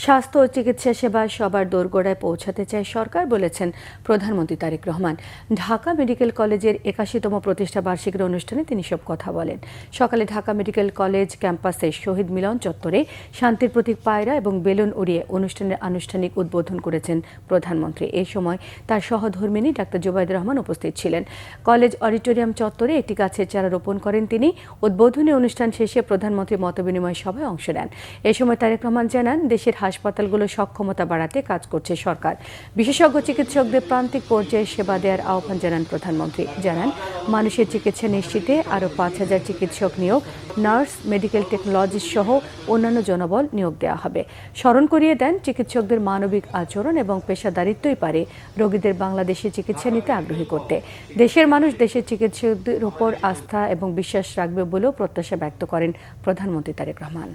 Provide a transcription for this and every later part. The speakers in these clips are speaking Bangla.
স্বাস্থ্য ও চিকিৎসা সেবা সবার দোরগোড়ায় পৌঁছাতে চায় সরকার, বলেছেন প্রধানমন্ত্রী তারেক রহমান। ঢাকা মেডিকেল কলেজের ৮১তম প্রতিষ্ঠা বার্ষিকীর অনুষ্ঠানে তিনি সব কথা বলেন। সকালে ঢাকা মেডিকেল কলেজ ক্যাম্পাসের শহীদ মিলন চত্বরে শান্তির প্রতীক পায়রা এবং বেলুন উড়িয়ে অনুষ্ঠানের আনুষ্ঠানিক উদ্বোধন করেছেন প্রধানমন্ত্রী। এই সময় তার সহধর্মিণী ডাক্তার জুবাইদা রহমান উপস্থিত ছিলেন। কলেজ অডিটোরিয়াম চত্বরে একটি গাছের চারা রোপণ করেন তিনি। উদ্বোধনী অনুষ্ঠান শেষে প্রধানমন্ত্রী মতবিনিময় সভায় অংশ নেন। এ সময় তারেক রহমান জানান, দেশের হাসপাতালগুলোর সক্ষমতা বাড়াতে কাজ করছে সরকার। বিশেষজ্ঞ চিকিৎসকদের প্রান্তিক পর্যায়ে সেবা দেওয়ার আহ্বান জানান প্রধানমন্ত্রী। জানান, মানুষের চিকিৎসা নিশ্চিতে আরও ৫,০০০ চিকিৎসক নিয়োগ, নার্স, মেডিকেল টেকনোলজিস্ট সহ অন্যান্য জনবল নিয়োগ দেওয়া হবে। স্মরণ করিয়ে দেন, চিকিৎসকদের মানবিক আচরণ এবং পেশাদারিত্বই পারে রোগীদের বাংলাদেশে চিকিৎসা নিতে আগ্রহী করতে। দেশের মানুষ দেশের চিকিৎসকদের উপর আস্থা এবং বিশ্বাস রাখবে বলেও প্রত্যাশা ব্যক্ত করেন প্রধানমন্ত্রী তারেক রহমান।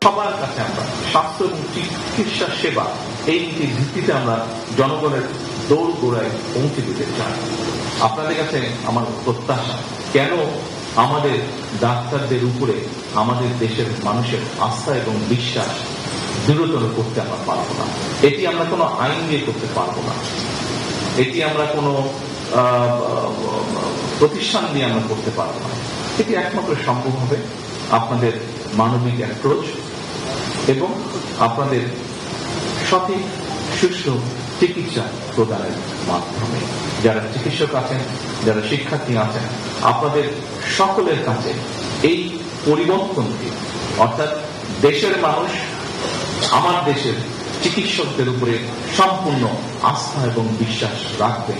সবার কাছে আমরা স্বাস্থ্য এবং চিকিৎসা সেবা এই নীতির ভিত্তিতে আমরা জনগণের দৌড় গোড়ায় পৌঁছে দিতে চাই। আপনাদের কাছে আমার প্রত্যাশা, কেন আমাদের ডাক্তারদের উপরে আমাদের দেশের মানুষের আস্থা এবং বিশ্বাস দৃঢ়তর করতে আমরা পারবো না। এটি আমরা কোনো আইন দিয়ে করতে পারবো না, এটি আমরা কোনো প্রতিষ্ঠান দিয়ে আমরা করতে পারবো না। এটি একমাত্র সম্ভব হবে আপনাদের মানবিক অ্যাপ্রোচ এবং আপনাদের সঠিক সুষ্ঠু চিকিৎসা প্রদানের মাধ্যমে। যারা চিকিৎসক আছেন, যারা শিক্ষার্থী আছেন, আপনাদের সকলের কাছে এই পরিবর্তনকে, অর্থাৎ দেশের মানুষ আমার দেশের চিকিৎসকদের উপরে সম্পূর্ণ আস্থা এবং বিশ্বাস রাখবে।